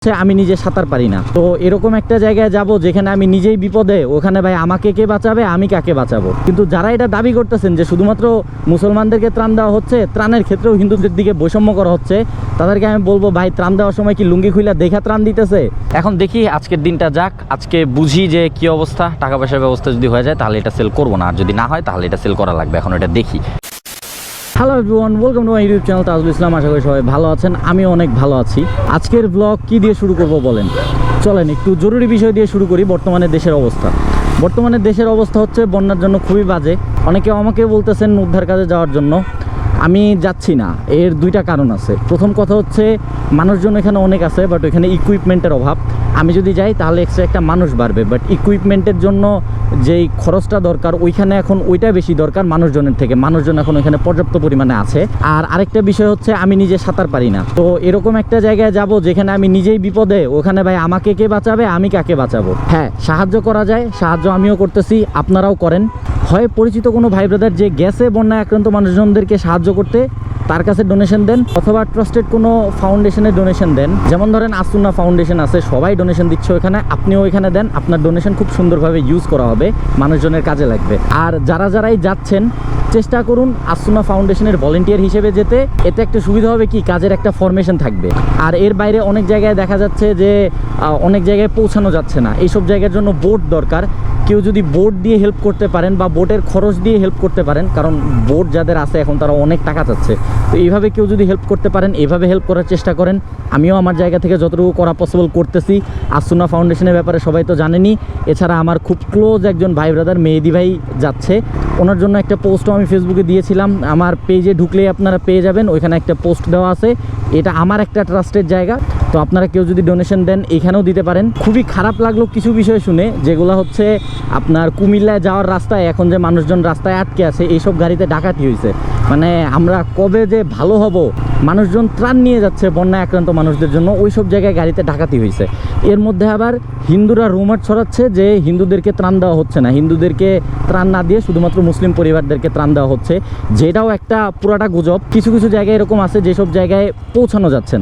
আমি নিজে সাঁতার পারি না, তো এরকম একটা জায়গায় যাব যেখানে আমি নিজেই বিপদে, ওখানে ভাই আমাকে কে বাঁচাবে, আমি কাকে বাঁচাবো? কিন্তু যারা এটা দাবি করতেছেন যে শুধুমাত্র মুসলমানদেরকে ত্রাণ দেওয়া হচ্ছে, ত্রাণের ক্ষেত্রেও হিন্দুদের দিকে বৈষম্য করা হচ্ছে, তাদেরকে আমি বলবো ভাই ত্রাণ দেওয়ার সময় কি লুঙ্গি খুইলা দেখা ত্রাণ দিতেছে? এখন দেখি আজকের দিনটা যাক, আজকে বুঝি যে কি অবস্থা। টাকা পয়সার ব্যবস্থা যদি হয়ে যায় তাহলে এটা সেল করবো না, আর যদি না হয় তাহলে এটা সেল করা লাগবে। এখন এটা দেখি। Hello everyone, welcome to my YouTube channel Tajul Islam. আশা করি সবাই ভালো আছেন, আমিও অনেক ভালো আছি। আজকের ব্লগ কি দিয়ে শুরু করব বলেন? চলেন একটু জরুরি বিষয় দিয়ে শুরু করি। বর্তমানে দেশের অবস্থা হচ্ছে বন্যার জন্য খুবই বাজে। অনেকে আমাকে বলতেছেন উদ্ধার কাজে যাওয়ার জন্য, আমি যাচ্ছি না। এর দুইটা কারণ আছে। প্রথম কথা হচ্ছে মানুষজন এখানে অনেক আছে, বাট ওইখানে ইকুইপমেন্টের অভাব। আমি যদি যাই তাহলে এক্সট্রা একটা মানুষ বাড়বে, বাট ইকুইপমেন্টের জন্য যেই খরচটা দরকার ওইখানে এখন ওইটা বেশি দরকার মানুষজনের থেকে। মানুষজন এখন ওইখানে পর্যাপ্ত পরিমাণে আছে। আর আরেকটা বিষয় হচ্ছে আমি নিজে সাঁতার পারি না, তো এরকম একটা জায়গায় যাব যেখানে আমি নিজেই বিপদে, ওখানে ভাই আমাকে কে বাঁচাবে, আমি কাকে বাঁচাবো? হ্যাঁ, সাহায্য করা যায়, সাহায্য আমিও করতেছি, আপনারাও করেন। হয় পরিচিত কোনো ভাই ব্রাদার যে গেছে বন্যায় আক্রান্ত মানুষজনদেরকে সাহায্য করতে, তার কাছে ডোনেশন দেন, অথবা ট্রাস্টেড কোনো ফাউন্ডেশনে ডোনেশন দেন। যেমন ধরেন আসুন্না ফাউন্ডেশন আছে, সবাই ডোনেশন দিচ্ছে ওইখানে, আপনিও ওইখানে দেন। আপনার ডোনেশন খুব সুন্দরভাবে ইউজ করা হবে, মানুষজনের কাজে লাগবে। আর যারাই যাচ্ছেন চেষ্টা করুন আসুন্না ফাউন্ডেশনের ভলেন্টিয়ার হিসেবে যেতে। এতে একটা সুবিধা হবে কি, কাজের একটা ফরমেশন থাকবে। আর এর বাইরে অনেক জায়গায় দেখা যাচ্ছে যে অনেক জায়গায় পৌঁছানো যাচ্ছে না, এইসব জায়গার জন্য বোট দরকার। কেউ যদি বোট দিয়ে হেল্প করতে পারেন বা বোটের খরচ দিয়ে হেল্প করতে পারেন, কারণ বোট যাদের আছে এখন তারা অনেক টাকা চাচ্ছে, তো এইভাবে কেউ যদি হেল্প করতে পারেন, এইভাবে হেল্প করার চেষ্টা করেন। আমিও আমার জায়গা থেকে যতটুকু করা পসিবল করতেছি। আসুন্না ফাউন্ডেশনের ব্যাপারে সবাই তো জানেনই। এছাড়া আমার খুব ক্লোজ একজন ভাই ব্রাদার মেহেদি ভাই যাচ্ছে, ওনার জন্য একটা পোস্টও আমি ফেসবুকে দিয়েছিলাম। আমার পেজে ঢুকলেই আপনারা পেয়ে যাবেন, ওইখানে একটা পোস্ট দেওয়া আছে। এটা আমার একটা ট্রাস্টেড জায়গা, তো আপনারা কেউ যদি ডোনেশন দেন এখানেও দিতে পারেন। খুবই খারাপ লাগলো কিছু বিষয় শুনে, যেগুলো হচ্ছে আপনার কুমিল্লায় যাওয়ার রাস্তায় এখন যে মানুষজন রাস্তায় আটকে আছে, এইসব গাড়িতে ডাকাতি হয়েছে। মানে আমরা কবে যে ভালো হব? মানুষজন ত্রাণ নিয়ে যাচ্ছে বন্যায় আক্রান্ত মানুষদের জন্য, ওই সব জায়গায় গাড়িতে ডাকাতি হয়েছে। এর মধ্যে আবার হিন্দুরা রুমার ছড়াচ্ছে যে হিন্দুদেরকে ত্রাণ দেওয়া হচ্ছে না, হিন্দুদেরকে ত্রাণ না দিয়ে শুধুমাত্র মুসলিম পরিবারদেরকে ত্রাণ দেওয়া হচ্ছে, যেটাও একটা পুরাটা গুজব। কিছু কিছু জায়গায় এরকম আছে যেসব জায়গায় পৌঁছানো যাচ্ছে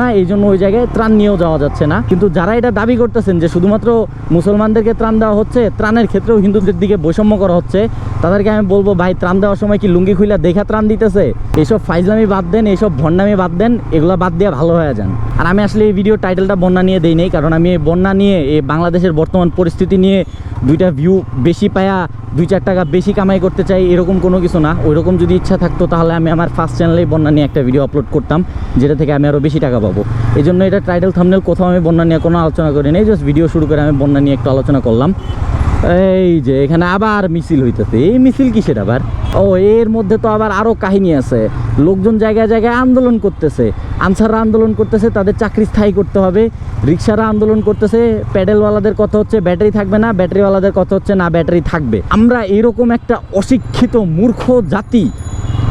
না, এই জন্য ওই জায়গায় ত্রাণ নিয়েও যাওয়া যাচ্ছে না। কিন্তু যারা এটা দাবি করতেছেন যে শুধুমাত্র মুসলমানদেরকে ত্রাণ দেওয়া হচ্ছে, ত্রাণের ক্ষেত্রেও হিন্দুদের দিকে বৈষম্য করা হচ্ছে, তাদেরকে আমি বলবো ভাই ত্রাণ দেওয়ার সময় কি লুঙ্গি খুইলা দেখা ত্রাণ দিতেছে? এইসব ফাইজলামি বাদ দেন, এইসব ভণ্ডামি বাদ দেন, এগুলো বাদ দিয়ে ভালো হয়ে যান। আর আমি আসলে এই ভিডিও টাইটেলটা বন্যা নিয়ে দেই নেই, কারণ আমি এই বন্যা নিয়ে, এই বাংলাদেশের বর্তমান পরিস্থিতি নিয়ে দুইটা ভিউ বেশি পায়া 2-4 টাকা বেশি কামাই করতে চাই, এরকম কোনো কিছু না। ওইরকম যদি ইচ্ছা থাকতো তাহলে আমি আমার ফার্স্ট চ্যানেলেই বন্যা নিয়ে একটা ভিডিও আপলোড করতাম, যেটা থেকে আমি আরও বেশি টাকা পাবো। এই জন্য এটা টাইটেল থাম্বনেল কোথাও আমি বন্যা নিয়ে কোনো আলোচনা করি নাই, জাস্ট ভিডিও শুরু করে আমি বন্যা নিয়ে একটু আলোচনা করলাম। এই যে এখানে আবার মিছিল হইতেছে, এই মিছিল কিসের আবার? ও, এর মধ্যে তো আবার আরও কাহিনী আছে। লোকজন জায়গায় জায়গায় আন্দোলন করতেছে, আনসাররা আন্দোলন করতেছে তাদের চাকরি স্থায়ী করতে হবে, রিক্সারা আন্দোলন করতেছে, প্যাডেলওয়ালাদের কথা হচ্ছে ব্যাটারি থাকবে না, ব্যাটারিওয়ালাদের কথা হচ্ছে না ব্যাটারি থাকবে। আমরা এরকম একটা অশিক্ষিত মূর্খ জাতি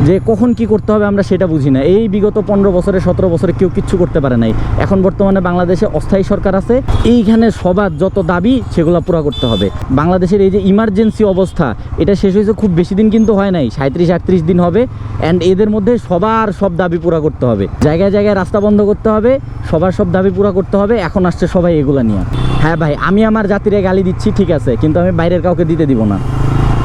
যে কখন কি করতে হবে আমরা সেটা বুঝি না। এই বিগত 15 বছরে 17 বছরে কেউ কিচ্ছু করতে পারে নাই। এখন বর্তমানে বাংলাদেশে অস্থায়ী সরকার আছে, এইখানে সবার যত দাবি সেগুলো পুরো করতে হবে। বাংলাদেশের এই যে ইমার্জেন্সি অবস্থা, এটা শেষ হয়েছে খুব বেশি দিন কিন্তু হয় নাই, 37-38 দিন হবে। অ্যান্ড এদের মধ্যে সবার সব দাবি পুরো করতে হবে, জায়গায় জায়গায় রাস্তা বন্ধ করতে হবে, সবার সব দাবি পুরো করতে হবে। এখন আসছে সবাই এগুলো নিয়ে। হ্যাঁ ভাই, আমি আমার জাতিরে গালি দিচ্ছি ঠিক আছে, কিন্তু আমি বাইরের কাউকে দিতে দিব না।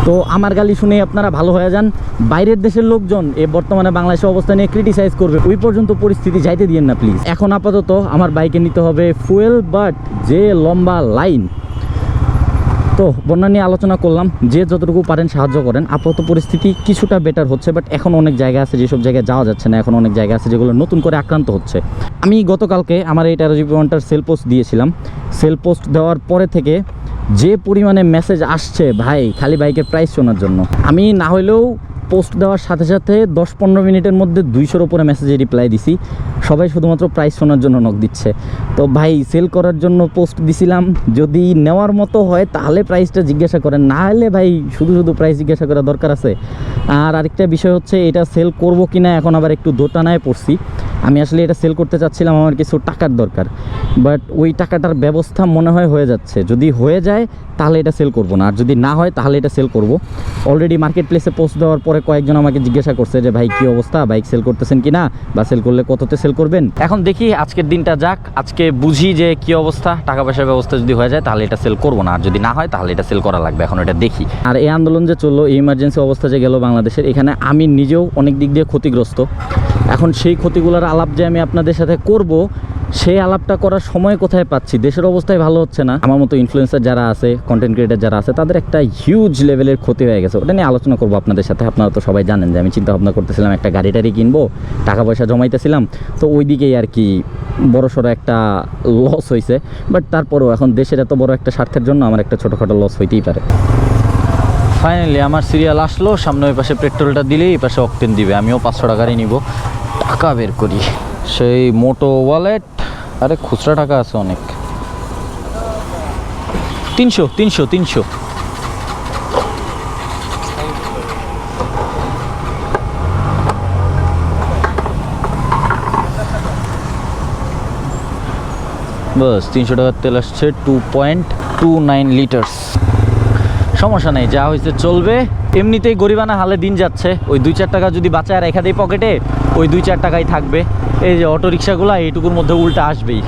তো আমার গালি শুনে আপনারা ভালো হয়ে যান। বাইরের দেশের লোকজন এই বর্তমানে বাংলাদেশের অবস্থা নিয়ে ক্রিটিসাইজ করবে, ওই পর্যন্ত পরিস্থিতি যাইতে দিয়েন না প্লিজ। এখন আপাতত আমার বাইকে নিতে হবে ফুয়েল, বাট যে লম্বা লাইন। তো বন্যা নিয়ে আলোচনা করলাম, যে যতটুকু পারেন সাহায্য করেন। আপাতত পরিস্থিতি কিছুটা বেটার হচ্ছে, বাট এখন অনেক জায়গা আছে যেসব জায়গায় যাওয়া যাচ্ছে না, এখন অনেক জায়গা আছে যেগুলো নতুন করে আক্রান্ত হচ্ছে। আমি গতকালকে আমার এই 13 GB ওয়ানটার সেল পোস্ট দিয়েছিলাম। সেল পোস্ট দেওয়ার পরে থেকে যে পরিমাণে মেসেজ আসছে ভাই, খালি বাইকের প্রাইস শোনার জন্য। আমি না হলেও পোস্ট দেওয়ার সাথে সাথে 10-15 মিনিটের মধ্যে 200-র উপরে মেসেজে রিপ্লাই দিছি। সবাই শুধুমাত্র প্রাইস শোনার জন্য নক দিচ্ছে। তো ভাই সেল করার জন্য পোস্ট দিছিলাম, যদি নেওয়ার মতো হয় তাহলে প্রাইসটা জিজ্ঞাসা করেন, না হলে ভাই শুধু প্রাইস জিজ্ঞাসা করা দরকার আছে। আর আরেকটা বিষয় হচ্ছে, এটা সেল করব কি না এখন আবার একটু দোটানায় পড়ছি। আমি আসলে এটা সেল করতে চাচ্ছিলাম, আমার কিছু টাকার দরকার, বাট ওই টাকাটার ব্যবস্থা মনে হয়ে যাচ্ছে। যদি হয়ে যায় তাহলে এটা সেল করব না, আর যদি না হয় তাহলে এটা সেল করব। অলরেডি মার্কেট প্লেসে পোস্ট দেওয়ার পরে তারপরে কয়েকজন আমাকে জিজ্ঞাসা করছে যে ভাই কি অবস্থা, বাইক সেল করতেছেন কিনা, বা সেল করলে কততে সেল করবেন। এখন দেখি আজকের দিনটা যাক, আজকে বুঝি যে কি অবস্থা। টাকা পয়সার ব্যবস্থা যদি হয়ে যায় তাহলে এটা সেল করবো না, আর যদি না হয় তাহলে এটা সেল করা লাগবে। এখন এটা দেখি। আর এই আন্দোলন যে চললো, এই ইমার্জেন্সি অবস্থা যে গেল বাংলাদেশের, এখানে আমি নিজেও অনেক দিক দিয়ে ক্ষতিগ্রস্ত। এখন সেই ক্ষতিগুলোর আলাপ যে আমি আপনাদের সাথে করব, সেই আলাপটা করার সময় কোথায় পাচ্ছি? দেশের অবস্থায় ভালো হচ্ছে না। আমার মতো ইনফ্লুয়েন্সার যারা আছে, কন্টেন্ট ক্রিয়েটার যারা আছে, তাদের একটা হিউজ লেভেলের ক্ষতি হয়ে গেছে। ওটা নিয়ে আলোচনা করবো আপনাদের সাথে। আপনারা তো সবাই জানেন যে আমি চিন্তা ভাবনা করতেছিলাম একটা গাড়ি টাড়ি কিনবো, টাকা পয়সা জমাইতেছিলাম, তো ওই দিকেই আর কি বড়সড় একটা লস হয়েছে। বাট তারপরেও এখন দেশের এত বড় একটা স্বার্থের জন্য আমার একটা ছোটোখাটো লস হইতেই পারে। ফাইনালি আমার সিরিয়াল আসলো, সামনে ওই পাশে পেট্রোলটা দিলেই এই পাশে অকটেন দিবে। আমিও 500 টাকারই নিব। টাকা বের করি, সেই মোটো ওয়ালেট। আরে খুচরা টাকা আছে অনেক, 300 বাস 300 টাকার তেল আসছে। 2.29 লিটার্স। সমস্যা নেই, যা হয়েছে চলবে। এমনিতেই গরিবানা হালে দিন যাচ্ছে। ওই 2-4 টাকা যদি বাঁচায় রেখা দেয় পকেটে, ওই 2-4 টাকাই থাকবে। এই যে অটো রিক্সাগুলো এইটুকুর মধ্যে উল্টা আসবেই।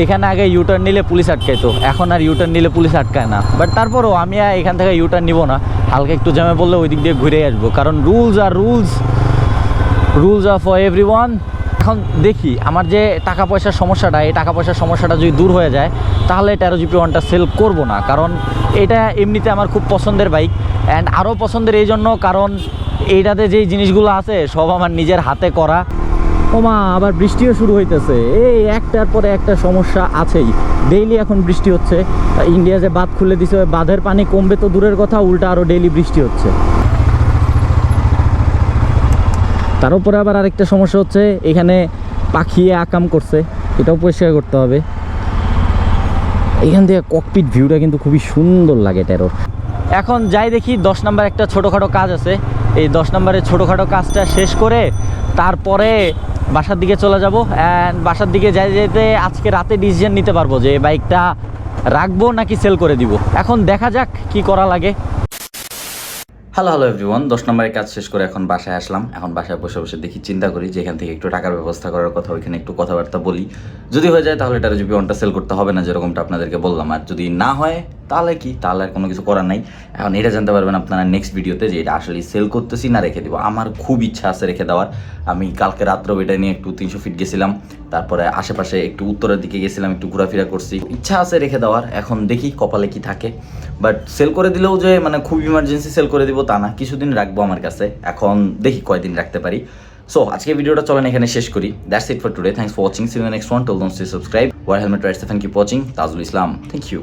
এখানে আগে ইউটার্ন নিলে পুলিশ আটকাইতো, এখন আর ইউটার্ন নিলে পুলিশ আটকায় না। বাট তারপরও আমি এখান থেকে ইউটার্ন নিব না, হালকা একটু জ্যামে বললে ওই দিক দিয়ে ঘুরে আসবো। কারণ রুলস আর ফর এভরিওয়ান। এখন দেখি আমার যে টাকা পয়সার সমস্যাটা, এই টাকা পয়সার সমস্যাটা যদি দূর হয়ে যায় তাহলে 13 GP1টা সেল করব না। কারণ এটা এমনিতে আমার খুব পছন্দের বাইক, অ্যান্ড আরও পছন্দের এই জন্য কারণ এইটাতে যেই জিনিসগুলো আছে সব আমার নিজের হাতে করা। ওমা, আবার বৃষ্টিও শুরু হইতেছে। এই একটার পরে একটা সমস্যা আছেই। ডেইলি এখন বৃষ্টি হচ্ছে। ইন্ডিয়া যে বাঁধ খুলে দিছে, ওই বাঁধের পানি কমবে তো দূরের কথা, উল্টা আরও ডেইলি বৃষ্টি হচ্ছে। তার উপরে আবার আরেকটা সমস্যা হচ্ছে, এখানে পাখিয়ে আকাম করছে, এটাও পরিষ্কার করতে হবে। এখান থেকে ককপিট ভিউটা কিন্তু খুবই সুন্দর লাগে টেরোর। এখন যাই দেখি 10 নম্বর একটা ছোটোখাটো কাজ আছে। এই 10 নম্বরের ছোটোখাটো কাজটা শেষ করে তারপরে বাসার দিকে চলে যাব। অ্যান্ড বাসার দিকে যেতে আজকে রাতে ডিসিশন নিতে পারবো যে বাইকটা রাখবো নাকি সেল করে দিব। এখন দেখা যাক কি করা লাগে। হ্যালো এভরিওয়ান, 10 নম্বরের কাজ শেষ করে এখন বাসায় আসলাম। এখন বাসায় বসে বসে দেখি, চিন্তা করি যে এখান থেকে একটু টাকার ব্যবস্থা করার কথা, ওইখানে একটু কথাবার্তা বলি। যদি হয়ে যায় তাহলে 13 GP1টা সেল করতে হবে না, যেরকমটা আপনাদেরকে বললাম। আর যদি না হয় তাহলে কি, তাহলে আর কোনো কিছু করার নাই। এখন এটা জানতে পারবেন আপনারা নেক্সট ভিডিওতে যে এটা আসলে সেল করতেছি না রেখে দেবো। আমার খুব ইচ্ছা আছে রেখে দেওয়ার। আমি কালকে রাত্রেও এটা নিয়ে একটু 300 ফিট গেছিলাম, তারপরে আশেপাশে একটু উত্তরের দিকে গেছিলাম, একটু ঘোরাফেরা করছি। ইচ্ছা আছে রেখে দেওয়ার, এখন দেখি কপালে কি থাকে। বাট সেল করে দিলেও যে মানে খুব ইমার্জেন্সি সেল করে দিব তা না, কিছুদিন রাখবো আমার কাছে। এখন দেখি কয়দিন রাখতে পারি। সো আজকে ভিডিওটা চলেন এখানে শেষ করি। That's it for today. Thanks for watching. See you in the next one. Till then stay subscribe. Wear helmet rides, thank you for watching. Tajul Islam, thank you.